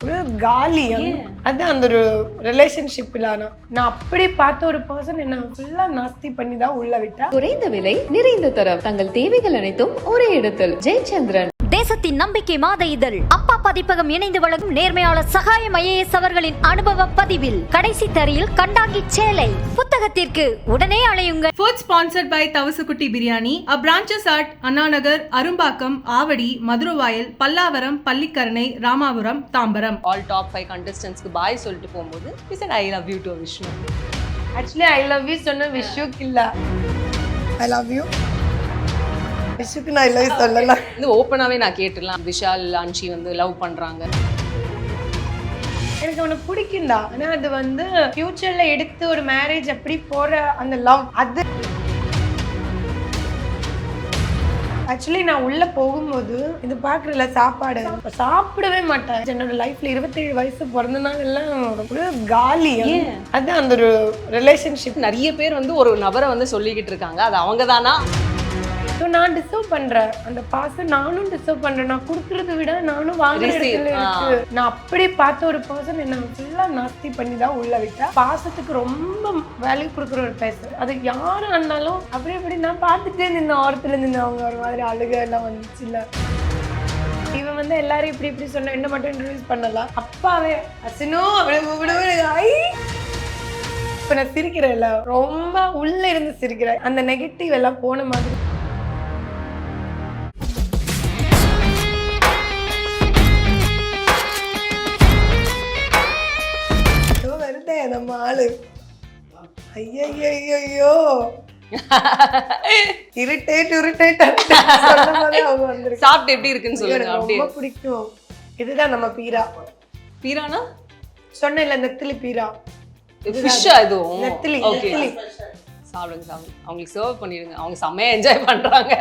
காலி அது அந்த ஒரு ரிலேஷன்ஷிப் இல்லாம நான் அப்படி பார்த்த ஒரு பர்சன் என்ன ஃபுல்லா நாஸ்தி பண்ணி தான் உள்ள விட்டா. குறைந்த விலை நிறைந்த தரம் தங்கள் தேவைகள் அனைத்தும் ஒரே இடத்தில் ஜெயச்சந்திரன். தேசத்தின் நம்பிக்கை மாத இதழ் அப்பா பதிப்பகம் இணைந்து வழங்கும் நேர்மையாளர் சகாயம் IAS அவர்களின் அனுபவ பதிவில் கடைசி தரையில் கண்டாங்கி சேலை புத்தகத்திற்கு உடனே அழையுங்கள். Food sponsored by Thavasukutty biryani, a branches at Anna Nagar, Arumbakkam, Avadi, Maduravoyal, Pallavaram, Pallikaranai, Ramapuram, Tambaram. All top 5 contestants க்கு பாய் சொல்லிட்டு போகும்போது he said I love you to Vishnu. Actually I love you சொன்ன விஷுக்கு இல்ல, ஐ லவ் யூ விஷுக்கு நான் இல்ல சொல்லல. இது ஓப்பனாவே நான் கேட்டுடலாம், விஷால் அன்ஷி வந்து லவ் பண்றாங்க. எனக்கு அவனை பிடிக்கும்டா, ஆனா அது வந்து ஃபியூச்சர்ல எடுத்து ஒரு மேரேஜ் அப்படி போற அந்த லவ் அது. ஆக்சுவலி நான் உள்ள போகும்போது இது பாக்குறல சாப்பாடு சாப்பிடவே மாட்டேன். என்னோட லைஃப்ல 27 வயசு பிறந்த நாள் எல்லாம் ஒரு காலி. அது அந்த ஒரு ரிலேஷன்ஷிப் நிறைய பேர் வந்து ஒரு நபரை வந்து சொல்லிக்கிட்டு இருக்காங்க, அது அவங்க தானா? நான் டிசர்வ் பண்றேன் அந்த பாசம், நானும் டிசர்வ் பண்றேன். நான் கொடுக்கறத விட நானும் வாங்குறது இருக்கு. நான் அப்படி பார்த்த ஒரு பர்சன் என்ன ஃபுல்லா நாஸ்தி பண்ணி தான் உள்ள விட்டா. பாசத்துக்கு ரொம்ப வேல்யூ கொடுக்குற ஒரு பேச அது யாரும் இருந்தாலும் அப்படி அப்படி நான் பார்த்துட்டே நின்ன ஓரத்துல நின்று அவங்க ஒரு மாதிரி அழுக எல்லாம் வந்துச்சு. இல்ல இவன் வந்து எல்லாரும் இப்படி இப்படி சொன்ன என்ன மட்டும் இன்ட்ரடியூஸ் பண்ணலாம். அப்பாவே அசினோ அப்படி இப்ப நான் சிரிக்கிறேன்ல, ரொம்ப உள்ள இருந்து சிரிக்கிறேன். அந்த நெகட்டிவ் எல்லாம் போன மாதிரி. நம்ம ஆளு ஐயோ சாப்பிட்டு எப்படி இருக்குன்னு சொல்லுங்க. ரொம்ப பிடிக்கும். இதுதான் நம்ம பீரா. பீரானா சொன்னேன்ல, நெத்திலி பீரா. ஃபிஷ்ஷா இதுவும்? நெத்திலி. ஓகே, சாப்பிடுங்க சாப்பிடுங்க. அவங்களுக்கு சர்வ் பண்ணிடுங்க, அவங்க செம்மையா என்ஜாய் பண்றாங்க.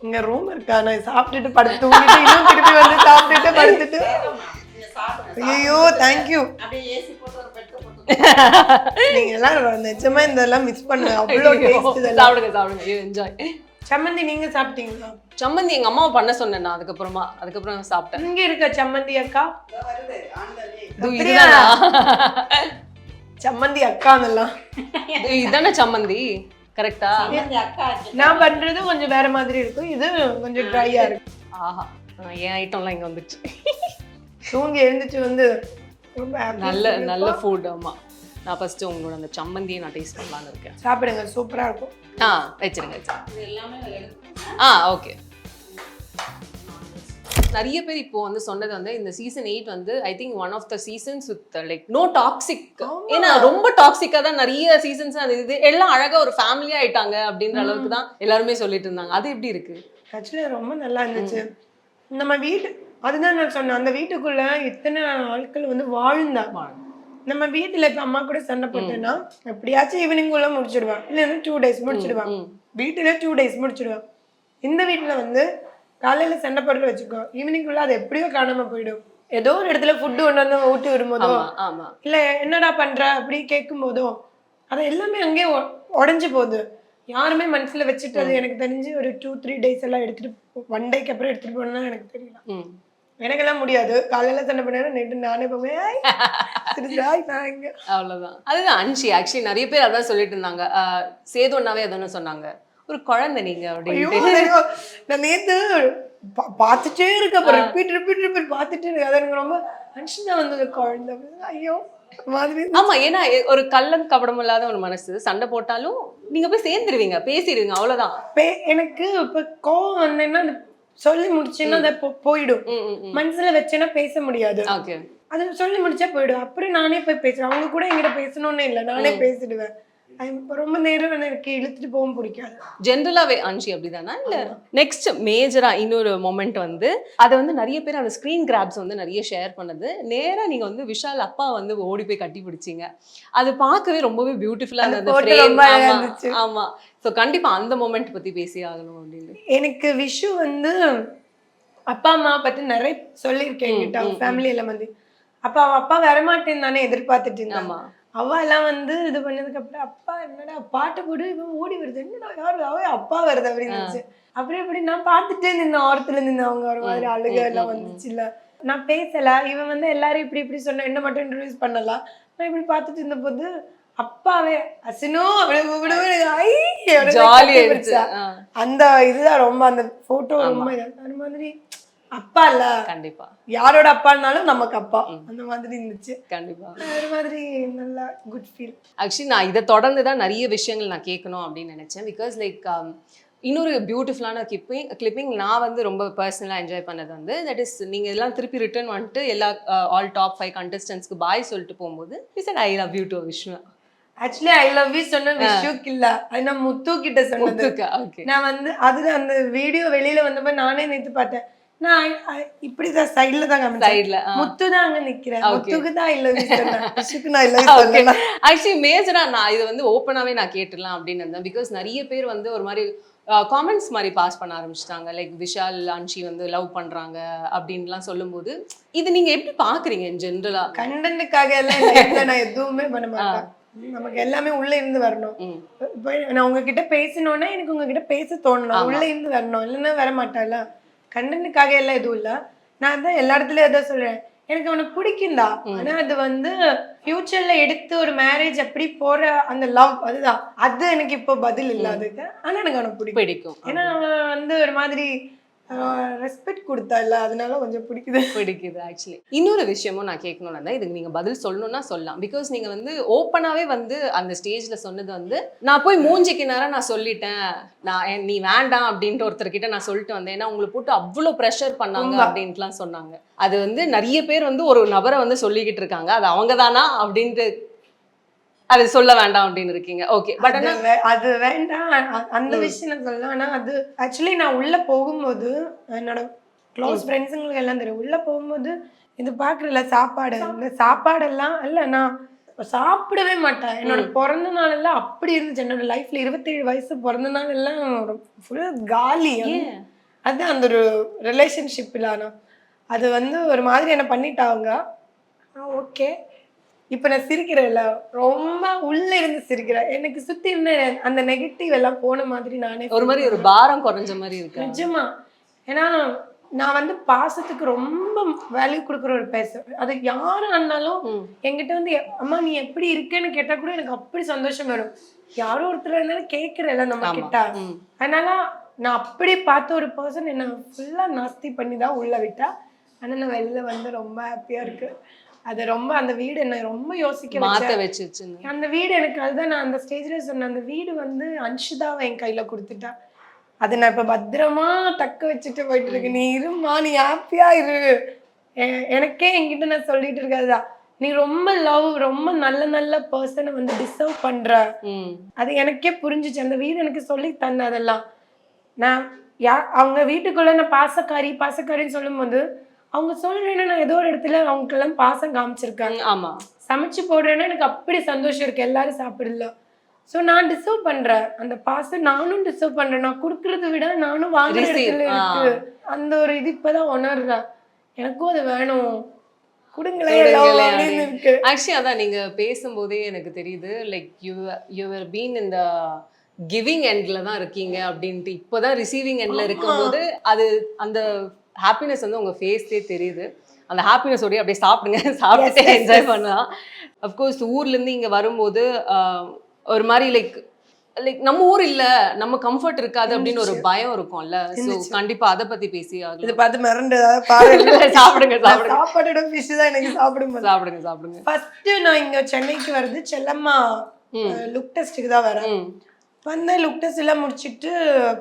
இங்க ரூம் இருக்கா, நான் சாப்பிட்டுட்டு படுத்து தூங்கிட்டு இன்னும் திருப்பி வந்து சாப்பிட்டுட்டு படுத்துட்டு. ஐயோ தேங்க்யூ. நீங்க எல்லாம் நிஜமா இதெல்லாம் மிஸ் பண்ண அவ்வளவு டேஸ்ட். இதெல்லாம் சாப்பிடுங்க சாப்பிடுங்க, என்ஜாய். சம்மந்தி நீங்க சாப்பிட்டீங்களா? சம்மந்தி எங்க அம்மாவை பண்ண சொன்னேன் நான், அதுக்கப்புறம் சாப்பிட்டேன். இங்க இருக்க சம்மந்தி அக்கா, இதுதானா சம்மந்தி அக்கான்னெல்லாம் இதானே சம்மந்தி? கரெக்டா? நான் பண்றது கொஞ்சம் வேற மாதிரி இருக்கும், இது கொஞ்சம் ட்ரையா இருக்கு. ஆஹா, என் ஐட்டம்லாம் இங்க வந்துச்சு. தூங்கி எழுந்துச்சு வந்து நல்ல ஃபுட். ஆமா, நான் ஃபர்ஸ்ட் உங்களோட அந்த சம்மந்தியை நான் டேஸ்ட் பண்ணலாம்னு இருக்கேன். சாப்பிடுங்க, சூப்பரா இருக்கும். வச்சிருங்க. ஓகே. நிறைய பேர் இப்போ வந்து சொன்னது வந்து இந்த சீசன் 8 வந்து I think one of the seasons with like no toxic. ஏன்னா ரொம்ப டாக்ஸிக்கா தான் நிறைய சீசன்ஸ் அது இது எல்லாம் அழகா ஒரு ஃபேமிலியா ஆயிட்டாங்க அப்படின்ற அளவுக்கு தான் எல்லாருமே சொல்லிட்டு இருந்தாங்க. அது எப்படி இருக்கு? ஆக்சுவலி ரொம்ப நல்லா இருந்துச்சு. நம்ம வீட்டு அதுதான் நான் சொன்னேன், அந்த வீட்டுக்குள்ள இத்தனை ஆட்கள் வந்து வாழ்ந்தாங்க. நம்ம வீட்டுல இப்ப அம்மா கூட சண்டை போட்டேன்னா எப்படியாச்சும் ஈவினிங் உள்ள முடிச்சிடுவேன், இல்லைன்னா 2 days முடிச்சிடுவேன். வீட்டுல 2 days முடிச்சிடுவேன். இந்த வீட்டுல வந்து காலையில சண்டை போட்டு வச்சுக்கோ, ஈவினிங் உள்ள அது எப்படியோ காணாம போயிடும். ஏதோ ஒரு இடத்துல ஃபுட்டு ஒன்று வந்து ஊட்டி வரும்போதோ இல்ல என்னடா பண்ற அப்படி கேட்கும் போதோ அது எல்லாமே அங்கேயே உடஞ்சு போகுது. யாருமே மனசுல வச்சுட்டு அது எனக்கு தெரிஞ்சு ஒரு 2-3 days எல்லாம் எடுத்துட்டு 1 day அப்புறம் எடுத்துட்டு போனா எனக்கு தெரியல. எனக்கெல்லாம் முடியாது. காலையில சண்டை பண்ணா நைட்டு நானே போவேன். அவ்வளவுதான். அதுதான் அன்ஷி ஆக்சுவலி நிறைய பேர் அதான் சொல்லிட்டு இருந்தாங்க. சேதுன்னாவே அதானே சொன்னாங்க, ஒரு குழந்தை நீங்க அப்படின்னு. நான் நேத்து பார்த்துட்டே இருக்கேன், ரிப்பீட் பார்த்துட்டே இருக்கு. அது எனக்கு ரொம்ப அன்ஷிதான் வந்தது குழந்தை. ஐயோ மாதிரி. ஆமா, ஏன்னா ஒரு கள்ளம் கபடம் இல்லாத ஒரு மனசு. சண்டை போட்டாலும் நீங்க போய் சேர்ந்துருவீங்க, பேசிடுவீங்க, அவ்வளவுதான். எனக்கு இப்ப கோவம் வந்தேன்னா சொல்லி முடிச்சேன்னா அதை போயிடும். மனசுல வச்சேன்னா பேச முடியாது. அது சொல்லி முடிச்சா போயிடும். அப்புறம் நானே போய் பேசுறேன். அவங்க கூட என்கிட்ட பேசணும்னு இல்லை, நானே பேசிடுவேன். ரொம்ப நேரம் எனக்கு இழுத்துட்டு போகவும் பிடிக்காது. ஜென்ரலாவே அன்ஷி அப்படிதானா? இல்ல நெக்ஸ்ட் மேஜரா இன்னொரு மொமெண்ட் வந்து அதை வந்து நிறைய பேர் அந்த ஸ்கிரீன் கிராப்ஸ் வந்து நிறைய ஷேர் பண்ணது. நேரா நீங்க வந்து விஷால் அப்பா வந்து ஓடி போய் கட்டி பிடிச்சிங்க. அது பார்க்கவே ரொம்பவே பியூட்டிஃபுல்லா இருந்தது. ஆமா, ஸோ கண்டிப்பா அந்த மொமெண்ட் பத்தி பேசி ஆகணும் அப்படின்னு. எனக்கு விஷு வந்து அப்பா அம்மா பத்தி நிறைய சொல்லியிருக்கேன் என்கிட்ட. அவங்க ஃபேமிலியில வந்து அப்பா வரமாட்டேன்னு தானே எதிர்பார்த்துட்டு இருந்தாங்க. அவ எல்லாம் வந்து இது பண்ணதுக்கு அப்புறம் அப்பா என்னடா பாட்டு போட்டு இவன் ஓடி வருது, என்னடா யாரு அவ அப்பா வருது அப்படின்னு இருந்துச்சு. அப்படி இப்படி நான் பார்த்துட்டே நின்னேன், ஓரத்துல நின்று அவங்க ஒரு மாதிரி அழுக எல்லாம் வந்துச்சு. இல்ல நான் பேசல, இவன் வந்து எல்லாரும் இப்படி இப்படி சொன்ன, என்ன மட்டும் இன்ட்ரோடியூஸ் பண்ணலாம். நான் இப்படி பார்த்துட்டு இருந்த போது அப்பாவே அசினோ அந்த இதுதான் ரொம்ப அந்த போட்டோ ரொம்ப அது மாதிரி அப்பா இல்ல, கண்டிப்பா யாரோட அப்பானாலும் நமக்கு அப்பா அந்த மாதிரி இருந்துச்சு. கண்டிப்பா ஒரு மாதிரி நல்லா குட் ஃபீல். ஆக்சுவலி நான் இதை தொடர்ந்து தான் நிறைய விஷயங்கள் நான் கேட்கணும் அப்படின்னு நினைச்சேன். பிகாஸ் லைக் இன்னொரு பியூட்டிஃபுல்லான கிளிப்பிங் நான் வந்து ரொம்ப பர்சனலாக என்ஜாய் பண்ணது வந்து தட் இஸ் நீங்கள் எல்லாம் திருப்பி ரிட்டர்ன் வந்துட்டு எல்லா ஆல் டாப் 5 கண்டஸ்டன்ஸ்க்கு பாய் சொல்லிட்டு போகும்போது is I love you to Vishnu. Actually I love you சொன்ன விஷுக்கு இல்ல, அது நான் முத்து கிட்ட சொன்னது. நான் வந்து அது அந்த வீடியோ வெளியில வந்தப்ப நானே நேத்து பார்த்தேன். நான் இப்படிதான் சைடுல தான் காமிச்சேன், முத்து தான் அங்க நிக்கிறேன், முத்துக்கு தான் ஐ லவ் யூ சொன்னேன், விஷுக்கு நான் ஐ லவ் யூ சொல்லல. ஆக்சுவலி மேஜரா நான் இது வந்து ஓப்பனாவே நான் கேட்டுடலாம் அப்படின்னு இருந்தேன். பிகாஸ் நிறைய பேர் வந்து ஒரு மாதிரி காமெண்ட்ஸ் மாதிரி பாஸ் பண்ண ஆரம்பிச்சிட்டாங்க. லைக் விஷால் அன்ஷி வந்து லவ் பண்றாங்க அப்படின்லாம் சொல்லும்போது இது நீங்க எப்படி பாக்குறீங்க ஜென்ரலா? கண்டென்ட்டுக்காக எல்லாம் நான் எதுவுமே பண்ண மாட்டேன். நமக்கு எல்லாமே உள்ள இருந்து வரணும். இப்போ நான் உங்ககிட்ட பேசணும்னா எனக்கு உங்ககிட்ட பேச தோணணும், உள்ள இருந்து வரணும், இல்லைன்னா வர மாட்டால. கண்டென்ட்டுக்காக எல்லாம் எதுவும் இல்லை. நான் தான் எல்லா இடத்துலயும் அதான் சொல்றேன், எனக்கு அவனுக்கு பிடிக்கும்டா. ஆனா அது வந்து ஃபியூச்சர்ல எடுத்து ஒரு மேரேஜ் அப்படி போற அந்த லவ் அதுதான், அது எனக்கு இப்போ பதில் இல்லாததுக்கு. ஆனா எனக்கு அவனுக்கு பிடிக்கும். ஏன்னா அவன் வந்து ஒரு மாதிரி ரெஸ்பெக்ட் கொடுத்தா இல்ல, அதனால கொஞ்சம் பிடிக்குது. ஆக்சுவலி இன்னொரு விஷயமும் நான் கேட்கணும்னு தான், இதுக்கு நீங்க பதில் சொல்லணும்னா சொல்லலாம். பிகாஸ் நீங்க வந்து ஓப்பனாவே வந்து அந்த ஸ்டேஜ்ல சொன்னது வந்து நான் போய் மூஞ்சிக்கு நேரம் நான் சொல்லிட்டேன், நான் நீ வேண்டாம் அப்படின்ட்டு ஒருத்தர்கிட்ட நான் சொல்லிட்டு வந்தேன், ஏன்னா உங்களை போட்டு அவ்வளோ ப்ரெஷர் பண்ணாங்க அப்படின்ட்டுலாம் சொன்னாங்க. அது வந்து நிறைய பேர் வந்து ஒரு நபரை வந்து சொல்லிக்கிட்டு இருக்காங்க, அது அவங்க தானா அப்படின்ட்டு அது சொல்ல வேண்டாம் அப்படின்னு இருக்கீங்க. ஓகே, பட் அது வேண்டாம் அந்த விஷயம் நான் சொல்லலாம். ஆனா அது ஆக்சுவலி நான் உள்ள போகும்போது என்னோட க்ளோஸ் ஃப்ரெண்ட்ஸுங்களுக்கு எல்லாம் தெரியும். உள்ள போகும்போது இது பாக்குறல சாப்பாடு, இந்த சாப்பாடெல்லாம் இல்ல நான் சாப்பிடவே மாட்டேன். என்னோட பிறந்த நாள் எல்லாம் அப்படி இருந்துச்சு. என்னோட லைஃப்ல 27 வயசு பிறந்த நாள் எல்லாம் ஃபுல் காலி. அது அந்த ஒரு ரிலேஷன்ஷிப் இல்லானா அது வந்து ஒரு மாதிரி என்ன பண்ணிட்டாங்க. ஓகே, இப்ப நான் சிரிக்கிறேன்ல, ரொம்ப உள்ள இருந்து சிரிக்கிறேன். எனக்கு சுத்தி இருந்த அந்த நெகட்டிவ் எல்லாம் போன மாதிரி நானே ஒரு மாதிரி ஒரு பாரம் குறைஞ்ச மாதிரி இருக்கு நிஜமா. ஏன்னா நான் வந்து பாசத்துக்கு ரொம்ப வேல்யூ கொடுக்குற ஒரு பேச, அது யாரு ஆனாலும் என்கிட்ட வந்து அம்மா நீ எப்படி இருக்கேன்னு கேட்டா கூட எனக்கு அப்படி சந்தோஷம் வரும். யாரோ ஒருத்தர் இருந்தாலும் கேட்கிறேன்ல நம்ம கிட்ட. அதனால நான் அப்படி பார்த்த ஒரு பர்சன் என்ன ஃபுல்லா நாஸ்தி பண்ணி தான் உள்ள விட்டா. ஆனா நான் வெளில வந்து ரொம்ப ஹாப்பியா இருக்கு. அது ரொம்ப அந்த வீடு என்ன ரொம்ப யோசிக்க வச்சிருச்சு. அந்த வீடு எனக்கு அதுதான் நான் அந்த ஸ்டேஜ்ல சொன்னேன், அந்த வீடு வந்து அன்ஷுதாவை என் கையில கொடுத்துட்டா. அதை நான் இப்ப பத்திரமா தக்க வச்சுட்டு போயிட்டு இருக்கேன். நீ இருமா, நீ ஹாப்பியா இரு. எனக்கே என்கிட்ட நான் சொல்லிட்டு இருக்காதுதான், நீ ரொம்ப லவ் ரொம்ப நல்ல நல்ல பர்சனை வந்து டிசர்வ் பண்ற. அது எனக்கே புரிஞ்சுச்சு. அந்த வீடு எனக்கு சொல்லி தந்த அதெல்லாம். நான் அவங்க வீட்டுக்குள்ள நான் பாசக்காரின்னு சொல்லும் போது அவங்க சொல்றேன்னா நான் ஏதோ ஒரு இடத்துல அவங்களுக்கெல்லாம் பாசம் காமிச்சிருக்காங்க. ஆமா, சமைச்சு போடுறேன்னா எனக்கு அப்படி சந்தோஷம் இருக்கு, எல்லாரும் சாப்பிடல. ஸோ நான் டிசர்வ் பண்றேன் அந்த பாசம், நானும் டிசர்வ் பண்றேன். நான் கொடுக்கறத விட நானும் வாங்குற இடத்துல இருக்கு. அந்த ஒரு இது இப்பதான் உணர்றேன், எனக்கும் அது வேணும், கொடுங்களேன் இருக்கு. ஆக்சுவலி அதான் நீங்க பேசும்போதே எனக்கு தெரியுது, like you have been in the giving எண்ட்ல தான் இருக்கீங்க அப்படின்ட்டு. இப்போதான் ரிசீவிங் எண்ட்ல இருக்கும்போது அது அந்த ஹாப்பினஸ் வந்து உங்க ஃபேஸ்லயே தெரியுது. அந்த ஹாப்பினஸ் ஓடி அப்படியே சாப்பிட்டுட்டு என்ஜாய் பண்ணலாம். அஃப்கோர்ஸ் ஊர்ல இருந்து இங்க வரும்போது ஒரு மாதிரி லைக் நம்ம ஊர் இல்ல, நம்ம கம்ஃபர்ட் இருக்காது அப்படின்னு ஒரு பயம் இருக்கும்ல. சோ கண்டிப்பா அத பத்தி பேசி இத பார்த்து மிரண்டு பாருங்க. சாப்பிடுங்க. சாப்பாடோட ஃபிஷ் தான் எனக்கு சாப்பிடுங்க. ஃபர்ஸ்ட் நான் இங்க சென்னைக்கு வருது செல்லம்மா லுக் டெஸ்ட்டுக்கு தான் வரேன். வந்தேன், லுக் டெஸ்ட் எல்லாம் முடிச்சுட்டு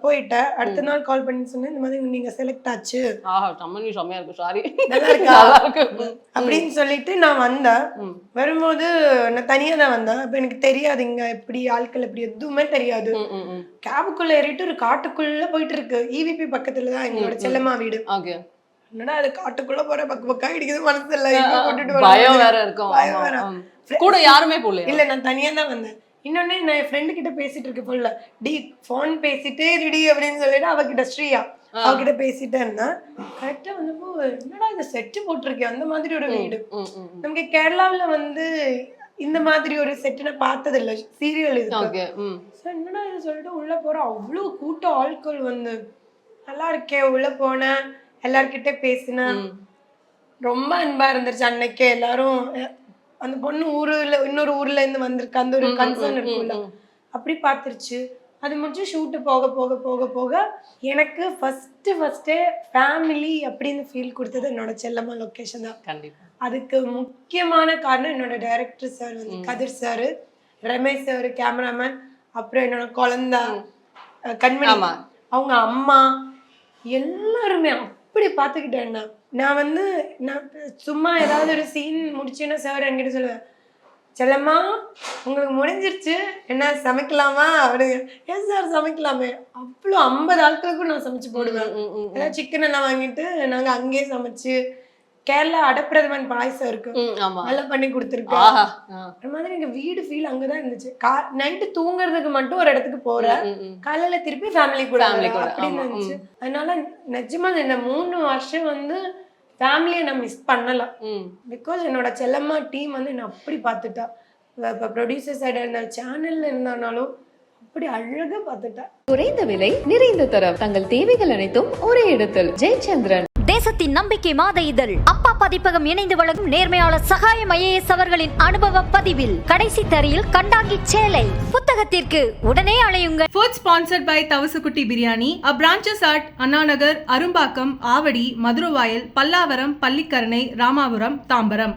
போயிட்டேன். அடுத்த நாள் கால் பண்ணி சொன்னேன், இந்த மாதிரி நீங்க செலக்ட் ஆச்சு, நல்லா இருக்கா அப்படின்னு சொல்லிட்டு நான் வந்தேன். வரும்போது நான் தனியா தான் வந்தேன். அப்ப எனக்கு தெரியாது இங்க எப்படி ஆட்கள் எப்படி எதுவுமே தெரியாது. கேபுக்குள்ள ஏறிட்டு ஒரு காட்டுக்குள்ள போயிட்டு இருக்கு. EVP பக்கத்துலதான் எங்களோட செல்லம்மா வீடு. என்னடா அது காட்டுக்குள்ள போற பக்கா இடிக்குது, மனசு இல்ல பயம் வேற இருக்கும். கூட யாருமே போல இல்ல, நான் தனியா தான் வந்தேன். இன்னொன்னு நான் என் ஃப்ரெண்டு கிட்ட பேசிட்டு இருக்க போல ஃபோன் பேசிட்டே ரெடி அப்படின்னு சொல்லிட்டு அவகிட்ட ஸ்ரீயா அவகிட்ட பேசிட்டே இருந்தேன். கரெக்டா வந்தப்போ என்னடா இந்த செட்டு போட்டிருக்கேன் அந்த மாதிரி ஒரு வீடு. நமக்கு கேரளாவில் வந்து இந்த மாதிரி ஒரு செட்டு நான் பார்த்தது இல்லை, சீரியல் இது. ஓகே. என்னடா இது சொல்லிட்டு உள்ள போறோம், அவ்வளோ கூட்டம் ஆட்கள் வந்து. நல்லா இருக்கேன், உள்ள போனேன், எல்லார்கிட்ட பேசினேன், ரொம்ப அன்பா இருந்துச்சு. அன்னைக்கே எல்லாரும் அந்த பொண்ணு இன்னொரு ஊர்ல இருந்து வந்திருக்கு, அந்த ஒரு கன்சர்ன் இருக்குல்ல, அப்படி பார்த்துருச்சு. அது முடிச்சு ஷூட்டு போக போக போக போக எனக்கு ஃபர்ஸ்டே ஃபேமிலி அப்படின்னு ஃபீல் கொடுத்தது என்னோட செல்லம்மா லொக்கேஷன் தான். கண்டிப்பா. அதுக்கு முக்கியமான காரணம் என்னோட டைரக்டர் சார் வந்து கதிர் சார், ரமேஷ் சார் கேமராமேன், அப்புறம் என்னோட குழந்தை கண்மணி, அவங்க அம்மா, எல்லாருமே அப்படி பார்த்துக்கிட்டேன். நான் வந்து நான் சும்மா ஏதாவது ஒரு சீன் முடிச்சேன்னா சார் என்கிட்ட சொல்லுவேன், செல்லம்மா உங்களுக்கு முடிஞ்சிருச்சு, என்ன சமைக்கலாமா அப்படின்னு. ஏன் சார் சமைக்கலாமே, அவ்வளோ 50 ஆட்களுக்கும் நான் சமைச்சு போடுவேன். ஏதாவது சிக்கன் எல்லாம் வாங்கிட்டு நாங்க அங்கேயே சமைச்சு, கேரளா அடப்பிரதமன் பாயசம் இருக்கு, நல்லா பண்ணி கொடுத்துருக்கேன். அது மாதிரி எங்க வீடு ஃபீல் அங்கதான் இருந்துச்சு. நைட்டு தூங்குறதுக்கு மட்டும் ஒரு இடத்துக்கு போறேன், காலையில திருப்பி ஃபேமிலி கூட அப்படின்னு இருந்துச்சு. அதனால நிஜமா இந்த 3 வருஷம் வந்து ஃபேமிலியை நான் மிஸ் பண்ணல. பிகாஸ் என்னோட செல்லம்மா டீம் வந்து என்ன அப்படி பார்த்துட்டா. இப்போ ப்ரொடியூசர் சைடு இருந்த சேனல்ல இருந்தாலும் அப்படி அழகா பார்த்துட்டா. குறைந்த விலை நிறைந்த தரம், தங்கள் தேவைகள் அனைத்தும் ஒரே இடத்தில். ஜெயச்சந்திரன். தேசத்தின் நம்பிக்கை மாத இதழ் அப்பா பதிப்பகம் இணைந்து வழங்கும் நேர்மையாளர் சகாயம் IAS அவர்களின் அனுபவ பதிவில் கடைசி தரியில் கண்டாங்கி சேலை. புத்தகத்திற்கு உடனே அழையுங்கள். Food sponsored by Thavasukutti biryani, branches at Anna Nagar, Arumbakkam, Avadi, Maduravoyal, Pallavaram, Pallikaranai, Ramapuram, Tambaram.